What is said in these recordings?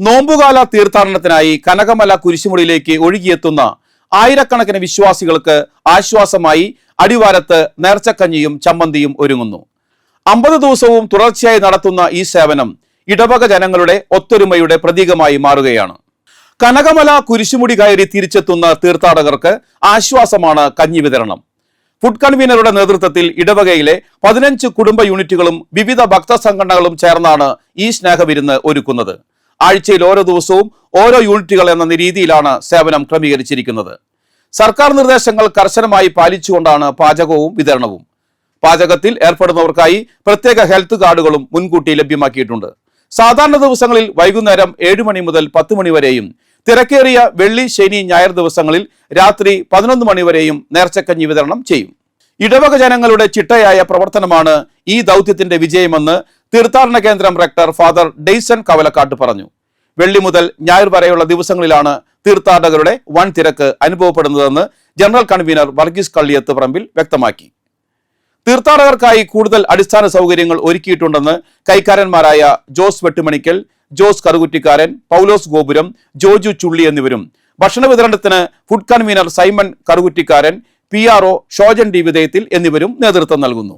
നോമ്പുകാല തീർത്ഥാടനത്തിനായി കനകമല കുരിശുമുടിയിലേക്ക് ഒഴുകിയെത്തുന്ന ആയിരക്കണക്കിന് വിശ്വാസികൾക്ക് ആശ്വാസമായി അടിവാരത്ത് നേർച്ചക്കഞ്ഞിയും ചമ്മന്തിയും ഒരുങ്ങുന്നു. 50 ദിവസവും തുടർച്ചയായി നടത്തുന്ന ഈ സേവനം ഇടവക ജനങ്ങളുടെ ഒത്തൊരുമയുടെ പ്രതീകമായി മാറുകയാണ്. കനകമല കുരിശുമുടി കയറി തിരിച്ചെത്തുന്ന തീർത്ഥാടകർക്ക് ആശ്വാസമാണ് കഞ്ഞി വിതരണം. ഫുഡ് കൺവീനറുടെ നേതൃത്വത്തിൽ ഇടവകയിലെ 15 കുടുംബ യൂണിറ്റുകളും വിവിധ ഭക്തസംഘടനകളും ചേർന്നാണ് ഈ സ്നേഹവിരുന്ന് ഒരുക്കുന്നത്. ആഴ്ചയിൽ ഓരോ ദിവസവും ഓരോ യൂണിറ്റുകൾ എന്ന രീതിയിലാണ് സേവനം ക്രമീകരിച്ചിരിക്കുന്നത്. സർക്കാർ നിർദ്ദേശങ്ങൾ കർശനമായി പാലിച്ചുകൊണ്ടാണ് പാചകവും വിതരണവും. പാചകത്തിൽ ഏർപ്പെടുന്നവർക്കായി പ്രത്യേക ഹെൽത്ത് കാർഡുകളും മുൻകൂട്ടി ലഭ്യമാക്കിയിട്ടുണ്ട്. സാധാരണ ദിവസങ്ങളിൽ വൈകുന്നേരം 7 മണി മുതൽ 10 മണി വരെയും തിരക്കേറിയ വെള്ളി, ശനി, ഞായർ ദിവസങ്ങളിൽ രാത്രി 11 മണി വരെയും നേർച്ചക്കഞ്ഞി വിതരണം ചെയ്യും. ഇടവക ജനങ്ങളുടെ ചിട്ടയായ പ്രവർത്തനമാണ് ഈ ദൗത്യത്തിന്റെ വിജയമെന്ന് തീർത്ഥാടന കേന്ദ്രം റെക്ടർ ഫാദർ ഡെയ്സൺ കവലക്കാട്ട് പറഞ്ഞു. വെള്ളി മുതൽ ഞായർ വരെയുള്ള ദിവസങ്ങളിലാണ് തീർത്ഥാടകരുടെ വൻ തിരക്ക് അനുഭവപ്പെടുന്നതെന്ന് ജനറൽ കൺവീനർ വർഗീസ് കള്ളിയത്ത് പറമ്പിൽ വ്യക്തമാക്കി. തീർത്ഥാടകർക്കായി കൂടുതൽ അടിസ്ഥാന സൗകര്യങ്ങൾ ഒരുക്കിയിട്ടുണ്ടെന്ന് കൈക്കാരന്മാരായ ജോസ് വെട്ടുമണിക്കൽ, ജോസ് കറുകുറ്റിക്കാരൻ, പൗലോസ് ഗോപുരം, ജോജു ചുള്ളി എന്നിവരും ഭക്ഷണ വിതരണത്തിന് food convener Simon കറുകുറ്റിക്കാരൻ, PRO Shojan D വിധേയത്തിൽ എന്നിവരും നേതൃത്വം നൽകുന്നു.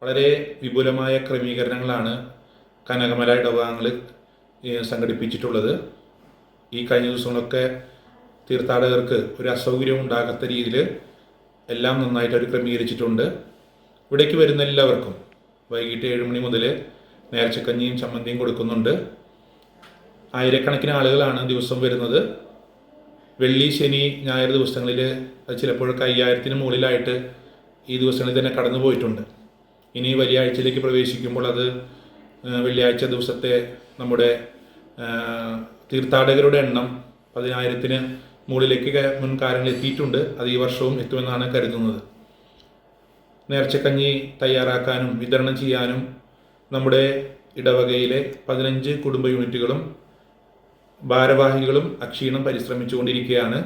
വളരെ വിപുലമായ ക്രമീകരണങ്ങളാണ് കനകമല ഇടവകങ്ങളിൽ സംഘടിപ്പിച്ചിട്ടുള്ളത്. ഈ കഴിഞ്ഞ ദിവസങ്ങളൊക്കെ തീർത്ഥാടകർക്ക് ഒരു അസൗകര്യം ഉണ്ടാകാത്ത രീതിയിൽ എല്ലാം നന്നായിട്ട് അവർ ക്രമീകരിച്ചിട്ടുണ്ട്. ഇവിടേക്ക് വരുന്ന എല്ലാവർക്കും വൈകിട്ട് 7 മണി മുതൽ നേർച്ചക്കഞ്ഞിയും ചമ്മന്തിയും കൊടുക്കുന്നുണ്ട്. ആയിരക്കണക്കിന് ആളുകളാണ് ദിവസം വരുന്നത്. വെള്ളി, ശനി, ഞായർ ദിവസങ്ങളിൽ ചിലപ്പോഴൊക്കെ 5000-ന് മുകളിലായിട്ട് ഈ ദിവസങ്ങളിൽ തന്നെ കടന്നു പോയിട്ടുണ്ട്. ഇനി വലിയ ആഴ്ചയിലേക്ക് പ്രവേശിക്കുമ്പോൾ അത് വെള്ളിയാഴ്ച ദിവസത്തെ നമ്മുടെ തീർത്ഥാടകരുടെ എണ്ണം 10,000-ന് മുകളിലേക്ക് മുൻകാലങ്ങളിൽ എത്തിയിട്ടുണ്ട്. അത് ഈ വർഷവും എത്തുമെന്നാണ് കരുതുന്നത്. നേർച്ചക്കഞ്ഞി തയ്യാറാക്കാനും വിതരണം ചെയ്യാനും നമ്മുടെ ഇടവകയിലെ 15 കുടുംബ യൂണിറ്റുകളും ഭാരവാഹികളും അക്ഷീണം പരിശ്രമിച്ചുകൊണ്ടിരിക്കുകയാണ്.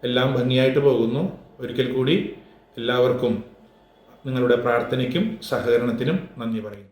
എല്ലാം ഭംഗിയായിട്ട് പോകുന്നു. ഒരിക്കൽ കൂടി എല്ലാവർക്കും നിങ്ങളുടെ പ്രാർത്ഥനയ്ക്കും സഹകരണത്തിനും നന്ദി പറയുന്നു.